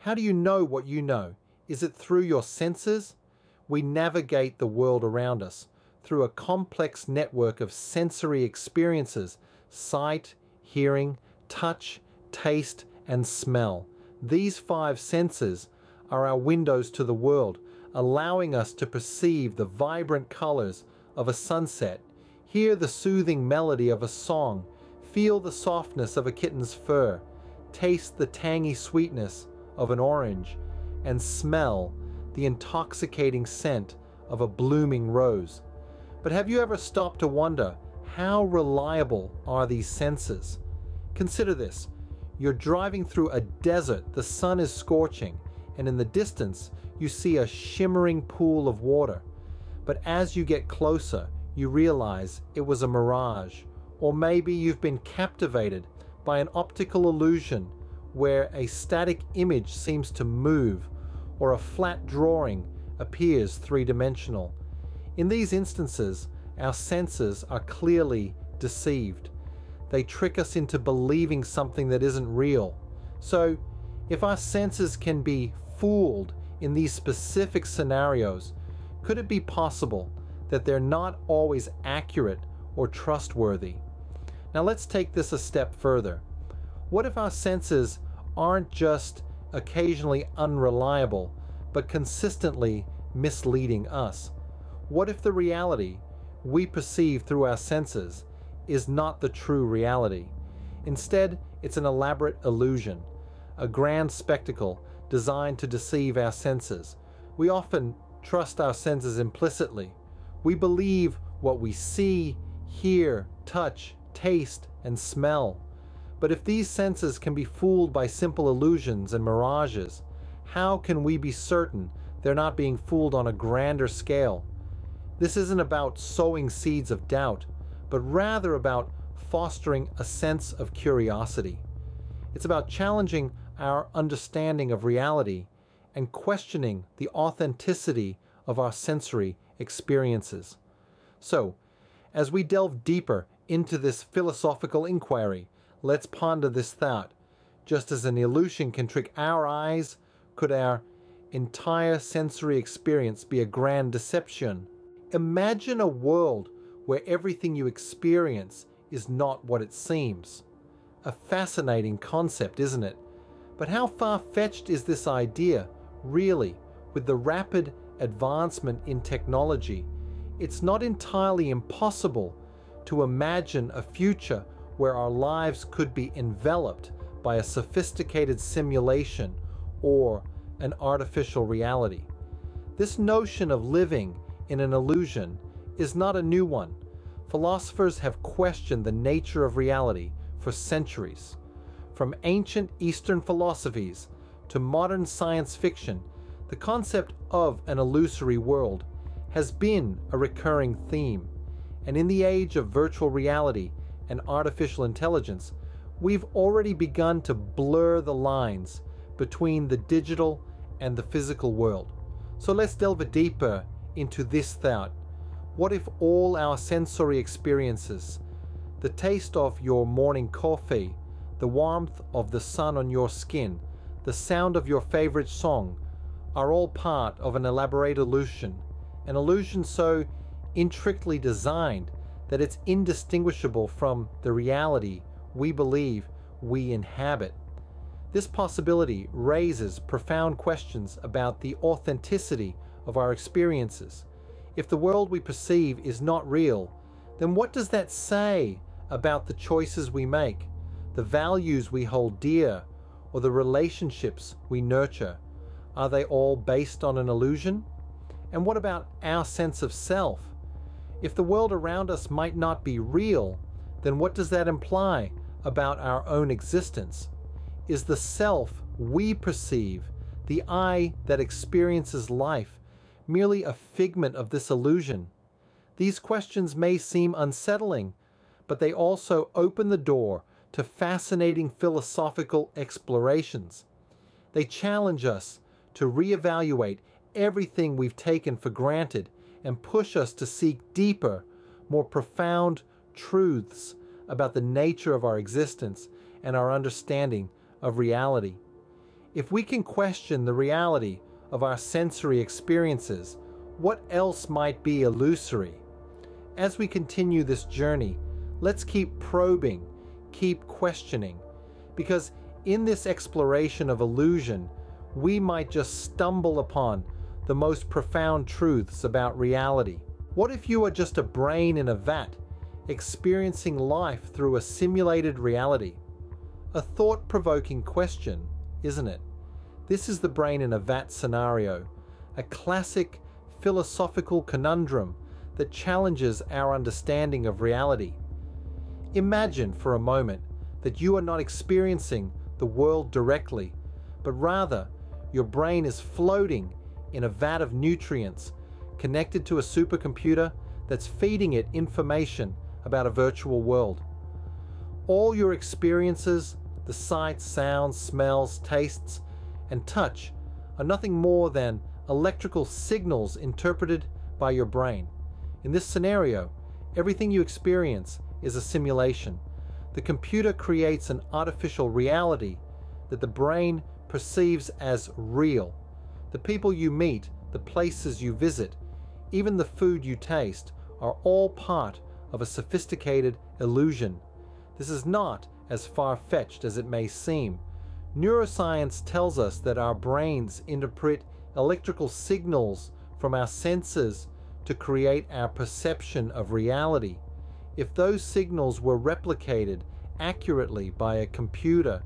How do you know what you know? Is it through your senses? We navigate the world around us through a complex network of sensory experiences: sight, hearing, touch, taste, and smell. These 5 senses are our windows to the world, allowing us to perceive the vibrant colors of a sunset, hear the soothing melody of a song, feel the softness of a kitten's fur, taste the tangy sweetness of an orange, and smell the intoxicating scent of a blooming rose. But have you ever stopped to wonder, how reliable are these senses? Consider this. You're driving through a desert, the sun is scorching, and in the distance you see a shimmering pool of water. But as you get closer, you realize it was a mirage, or maybe you've been captivated by an optical illusion where a static image seems to move, or a flat drawing appears three-dimensional. In these instances, our senses are clearly deceived. They trick us into believing something that isn't real. So, if our senses can be fooled in these specific scenarios, could it be possible that they're not always accurate or trustworthy? Now let's take this a step further. What if our senses aren't just occasionally unreliable, but consistently misleading us? What if the reality we perceive through our senses is not the true reality? Instead, it's an elaborate illusion, a grand spectacle designed to deceive our senses. We often trust our senses implicitly. We believe what we see, hear, touch, taste, and smell. But if these senses can be fooled by simple illusions and mirages, how can we be certain they're not being fooled on a grander scale? This isn't about sowing seeds of doubt, but rather about fostering a sense of curiosity. It's about challenging our understanding of reality and questioning the authenticity of our sensory experiences. So, as we delve deeper into this philosophical inquiry, let's ponder this thought. Just as an illusion can trick our eyes, could our entire sensory experience be a grand deception? Imagine a world where everything you experience is not what it seems. A fascinating concept, isn't it? But how far-fetched is this idea, really? With the rapid advancement in technology, it's not entirely impossible to imagine a future where our lives could be enveloped by a sophisticated simulation or an artificial reality. This notion of living in an illusion is not a new one. Philosophers have questioned the nature of reality for centuries. From ancient Eastern philosophies to modern science fiction, the concept of an illusory world has been a recurring theme. And in the age of virtual reality and artificial intelligence, we've already begun to blur the lines between the digital and the physical world. So let's delve deeper into this thought. What if all our sensory experiences, the taste of your morning coffee, the warmth of the sun on your skin, the sound of your favorite song, are all part of an elaborate illusion, an illusion so intricately designed that it's indistinguishable from the reality we believe we inhabit? This possibility raises profound questions about the authenticity of our experiences. If the world we perceive is not real, then what does that say about the choices we make, the values we hold dear, or the relationships we nurture? Are they all based on an illusion? And what about our sense of self? If the world around us might not be real, then what does that imply about our own existence? Is the self we perceive, the I that experiences life, merely a figment of this illusion? These questions may seem unsettling, but they also open the door to fascinating philosophical explorations. They challenge us to reevaluate everything we've taken for granted and push us to seek deeper, more profound truths about the nature of our existence and our understanding of reality. If we can question the reality of our sensory experiences, what else might be illusory? As we continue this journey, let's keep probing, keep questioning, because in this exploration of illusion, we might just stumble upon the most profound truths about reality. What if you are just a brain in a vat, experiencing life through a simulated reality? A thought-provoking question, isn't it? This is the brain in a vat scenario, a classic philosophical conundrum that challenges our understanding of reality. Imagine for a moment that you are not experiencing the world directly, but rather your brain is floating in a vat of nutrients connected to a supercomputer that's feeding it information about a virtual world. All your experiences, the sights, sounds, smells, tastes, and touch are nothing more than electrical signals interpreted by your brain. In this scenario, everything you experience is a simulation. The computer creates an artificial reality that the brain perceives as real. The people you meet, the places you visit, even the food you taste are all part of a sophisticated illusion. This is not as far-fetched as it may seem. Neuroscience tells us that our brains interpret electrical signals from our senses to create our perception of reality. If those signals were replicated accurately by a computer,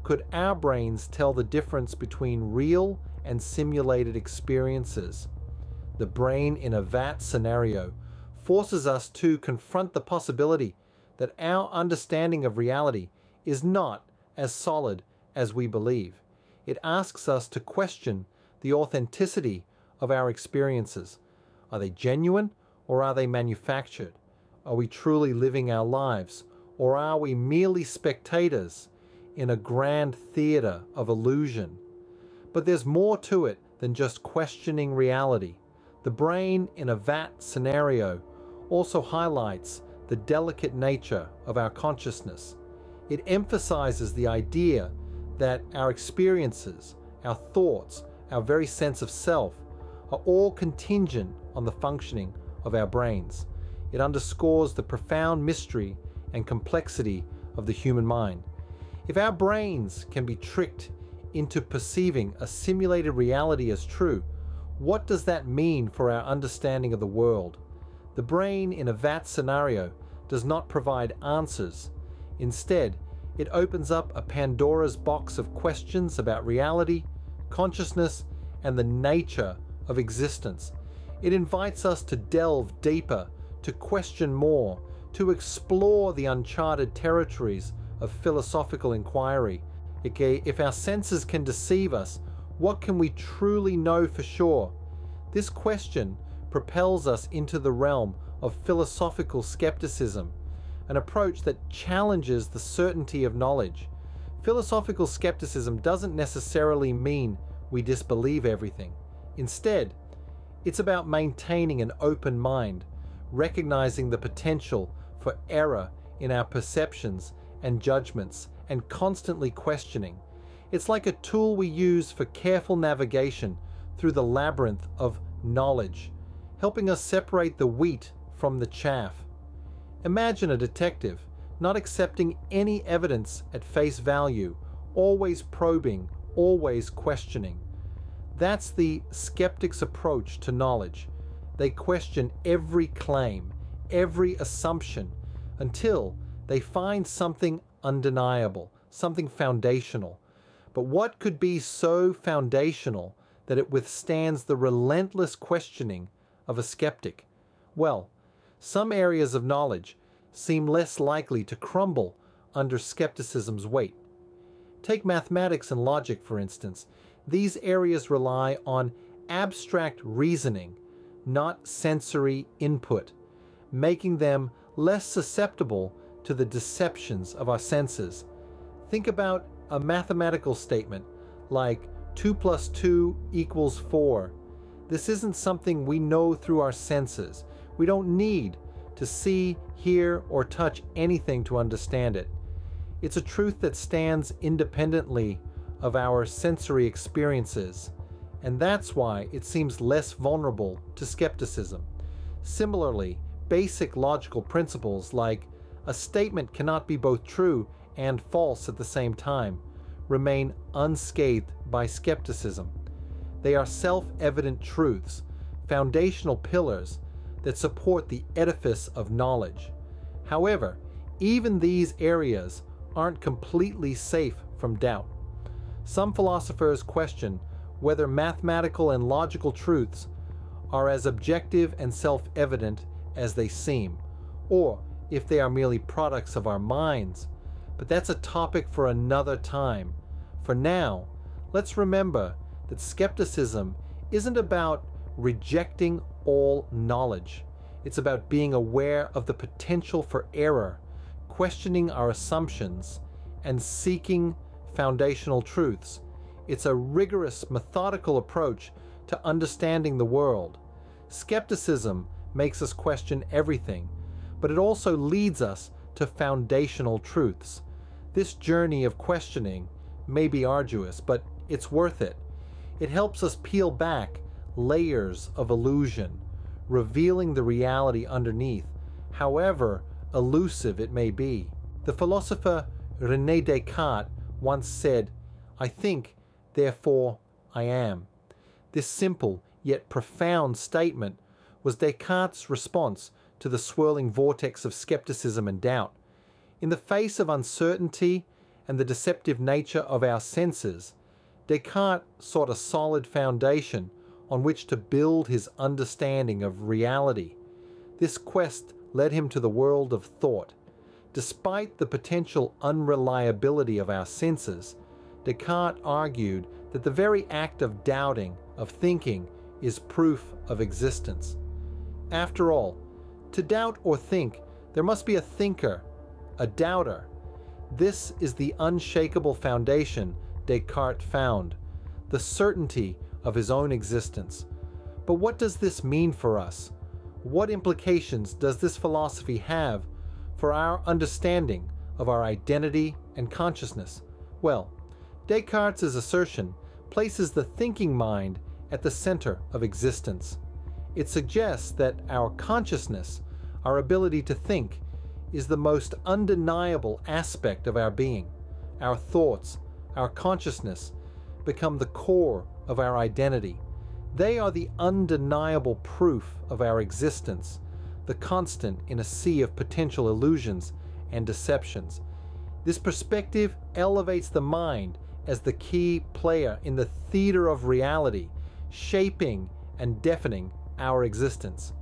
could our brains tell the difference between real and simulated experiences? The brain in a vat scenario forces us to confront the possibility that our understanding of reality is not as solid as we believe. It asks us to question the authenticity of our experiences. Are they genuine or are they manufactured? Are we truly living our lives, or are we merely spectators in a grand theater of illusion? But there's more to it than just questioning reality. The brain in a vat scenario also highlights the delicate nature of our consciousness. It emphasizes the idea that our experiences, our thoughts, our very sense of self are all contingent on the functioning of our brains. It underscores the profound mystery and complexity of the human mind. If our brains can be tricked into perceiving a simulated reality as true, what does that mean for our understanding of the world? The brain in a vat scenario does not provide answers. Instead, it opens up a Pandora's box of questions about reality, consciousness, and the nature of existence. It invites us to delve deeper, to question more, to explore the uncharted territories of philosophical inquiry. If our senses can deceive us, what can we truly know for sure? This question propels us into the realm of philosophical skepticism, an approach that challenges the certainty of knowledge. Philosophical skepticism doesn't necessarily mean we disbelieve everything. Instead, it's about maintaining an open mind, recognizing the potential for error in our perceptions and judgments, and constantly questioning. It's like a tool we use for careful navigation through the labyrinth of knowledge, helping us separate the wheat from the chaff. Imagine a detective not accepting any evidence at face value, always probing, always questioning. That's the skeptic's approach to knowledge. They question every claim, every assumption, until they find something undeniable, something foundational. But what could be so foundational that it withstands the relentless questioning of a skeptic? Well, some areas of knowledge seem less likely to crumble under skepticism's weight. Take mathematics and logic, for instance. These areas rely on abstract reasoning, not sensory input, making them less susceptible to the deceptions of our senses. Think about a mathematical statement like 2 + 2 = 4. This isn't something we know through our senses. We don't need to see, hear, or touch anything to understand it. It's a truth that stands independently of our sensory experiences, and that's why it seems less vulnerable to skepticism. Similarly, basic logical principles like a statement cannot be both true and false at the same time remain unscathed by skepticism. They are self-evident truths, foundational pillars that support the edifice of knowledge. However, even these areas aren't completely safe from doubt. Some philosophers question whether mathematical and logical truths are as objective and self-evident as they seem, or if they are merely products of our minds. But that's a topic for another time. For now, let's remember that skepticism isn't about rejecting all knowledge. It's about being aware of the potential for error, questioning our assumptions, and seeking foundational truths. It's a rigorous, methodical approach to understanding the world. Skepticism makes us question everything, but it also leads us to foundational truths. This journey of questioning may be arduous, but it's worth it. It helps us peel back layers of illusion, revealing the reality underneath, however elusive it may be. The philosopher René Descartes once said, "I think, therefore I am." This simple yet profound statement was Descartes' response to the swirling vortex of skepticism and doubt. In the face of uncertainty and the deceptive nature of our senses, Descartes sought a solid foundation on which to build his understanding of reality. This quest led him to the world of thought. Despite the potential unreliability of our senses, Descartes argued that the very act of doubting, of thinking, is proof of existence. After all, to doubt or think, there must be a thinker, a doubter. This is the unshakable foundation Descartes found, the certainty of his own existence. But what does this mean for us? What implications does this philosophy have for our understanding of our identity and consciousness? Well, Descartes' assertion places the thinking mind at the center of existence. It suggests that our consciousness, our ability to think, is the most undeniable aspect of our being. Our thoughts, our consciousness, become the core of our identity. They are the undeniable proof of our existence, the constant in a sea of potential illusions and deceptions. This perspective elevates the mind as the key player in the theater of reality, shaping and defining our existence.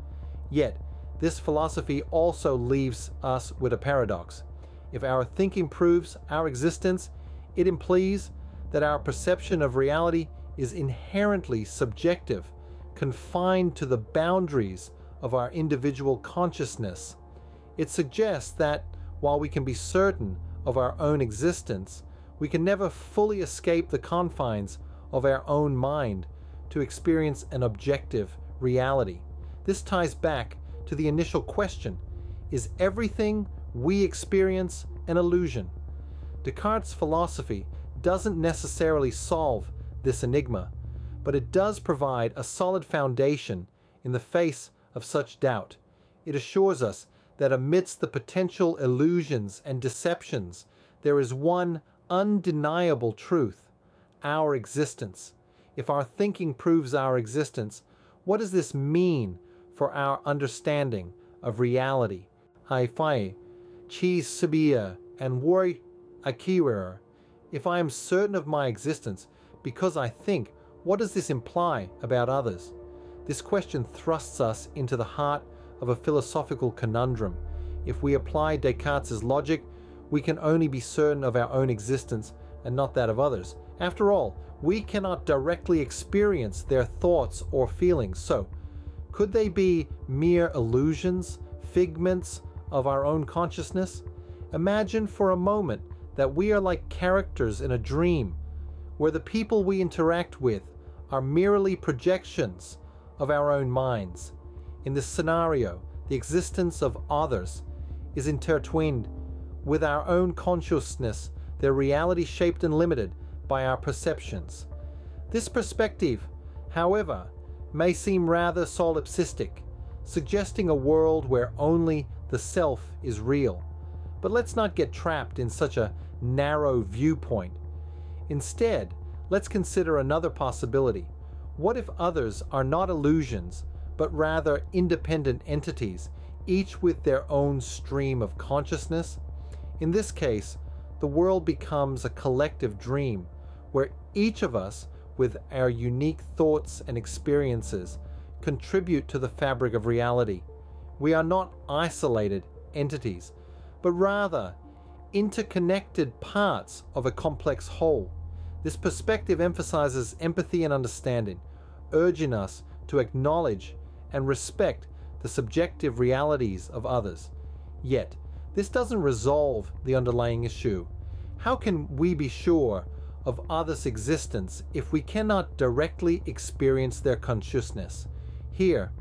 Yet, this philosophy also leaves us with a paradox. If our thinking proves our existence, it implies that our perception of reality is inherently subjective, confined to the boundaries of our individual consciousness. It suggests that while we can be certain of our own existence, we can never fully escape the confines of our own mind to experience an objective reality. This ties back to the initial question: is everything we experience an illusion? Descartes' philosophy doesn't necessarily solve this enigma, but it does provide a solid foundation in the face of such doubt. It assures us that amidst the potential illusions and deceptions, there is one undeniable truth: our existence. If our thinking proves our existence, what does this mean for our understanding of reality? Hai fai, chi sabia, and woi akira. If I am certain of my existence because I think, what does this imply about others? This question thrusts us into the heart of a philosophical conundrum. If we apply Descartes' logic, we can only be certain of our own existence and not that of others. After all, we cannot directly experience their thoughts or feelings, so could they be mere illusions, figments of our own consciousness? Imagine for a moment that we are like characters in a dream, where the people we interact with are merely projections of our own minds. In this scenario, the existence of others is intertwined with our own consciousness, their reality shaped and limited by our perceptions. This perspective, however, may seem rather solipsistic, suggesting a world where only the self is real. But let's not get trapped in such a narrow viewpoint. Instead, let's consider another possibility. What if others are not illusions, but rather independent entities, each with their own stream of consciousness? In this case, the world becomes a collective dream, where each of us, with our unique thoughts and experiences, contribute to the fabric of reality. We are not isolated entities, but rather interconnected parts of a complex whole. This perspective emphasizes empathy and understanding, urging us to acknowledge and respect the subjective realities of others. Yet, this doesn't resolve the underlying issue. How can we be sure of others' existence if we cannot directly experience their consciousness? Here,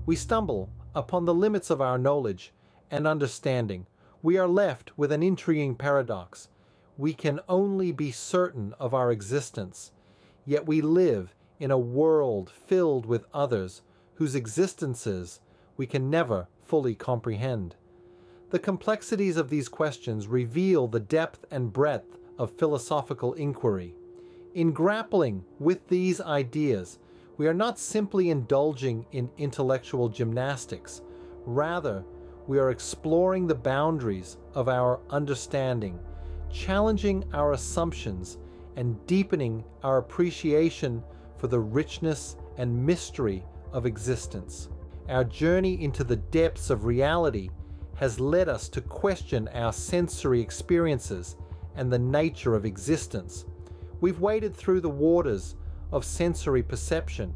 we stumble upon the limits of our knowledge and understanding. We are left with an intriguing paradox. We can only be certain of our existence, yet we live in a world filled with others whose existences we can never fully comprehend. The complexities of these questions reveal the depth and breadth of philosophical inquiry. In grappling with these ideas, we are not simply indulging in intellectual gymnastics. Rather, we are exploring the boundaries of our understanding, challenging our assumptions, and deepening our appreciation for the richness and mystery of existence. Our journey into the depths of reality has led us to question our sensory experiences and the nature of existence. We've waded through the waters of sensory perception,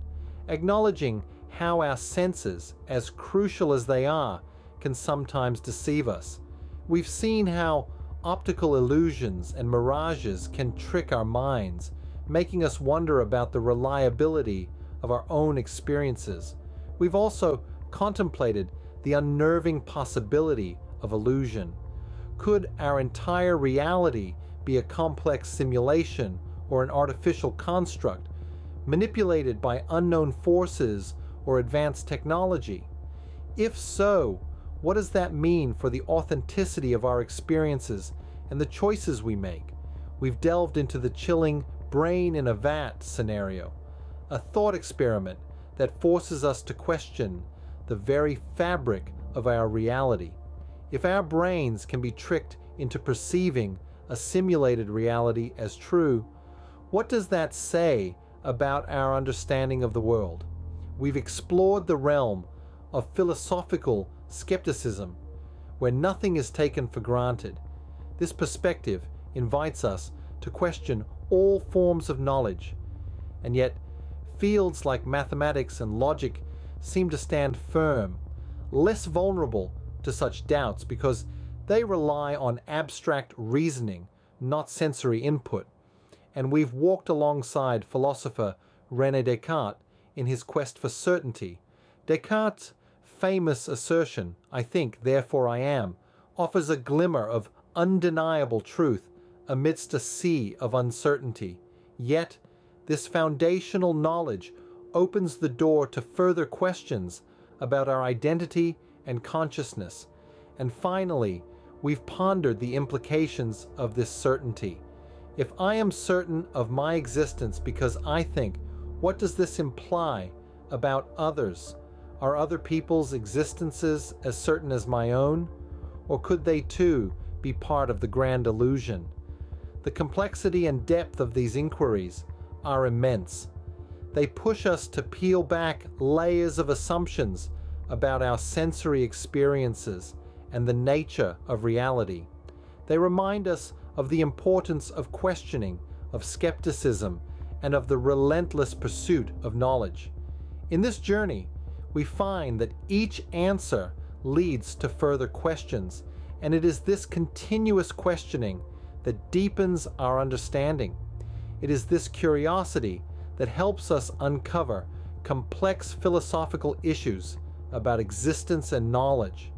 acknowledging how our senses, as crucial as they are, can sometimes deceive us. We've seen how optical illusions and mirages can trick our minds, making us wonder about the reliability of our own experiences. We've also contemplated the unnerving possibility of illusion. Could our entire reality be a complex simulation or an artificial construct, manipulated by unknown forces or advanced technology? If so, what does that mean for the authenticity of our experiences and the choices we make? We've delved into the chilling brain in a vat scenario, a thought experiment that forces us to question the very fabric of our reality. If our brains can be tricked into perceiving a simulated reality as true, what does that say about our understanding of the world? We've explored the realm of philosophical skepticism, where nothing is taken for granted. This perspective invites us to question all forms of knowledge, and yet fields like mathematics and logic seem to stand firm, less vulnerable to such doubts because they rely on abstract reasoning, not sensory input. And we've walked alongside philosopher René Descartes in his quest for certainty. Descartes' famous assertion, "I think, therefore I am," offers a glimmer of undeniable truth amidst a sea of uncertainty. Yet, this foundational knowledge opens the door to further questions about our identity and consciousness. And finally, we've pondered the implications of this certainty. If I am certain of my existence because I think, what does this imply about others? Are other people's existences as certain as my own? Or could they too be part of the grand illusion? The complexity and depth of these inquiries are immense. They push us to peel back layers of assumptions about our sensory experiences and the nature of reality. They remind us of the importance of questioning, of skepticism, and of the relentless pursuit of knowledge. In this journey, we find that each answer leads to further questions, and it is this continuous questioning that deepens our understanding. It is this curiosity that helps us uncover complex philosophical issues about existence and knowledge.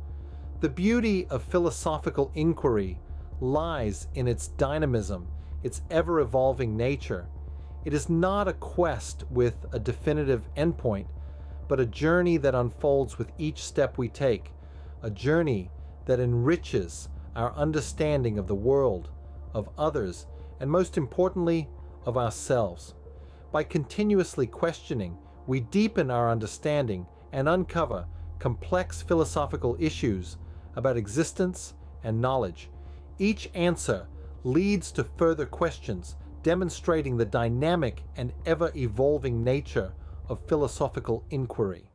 The beauty of philosophical inquiry lies in its dynamism, its ever-evolving nature. It is not a quest with a definitive endpoint, but a journey that unfolds with each step we take, a journey that enriches our understanding of the world, of others, and most importantly, of ourselves. By continuously questioning, we deepen our understanding and uncover complex philosophical issues about existence and knowledge. Each answer leads to further questions, demonstrating the dynamic and ever-evolving nature of philosophical inquiry.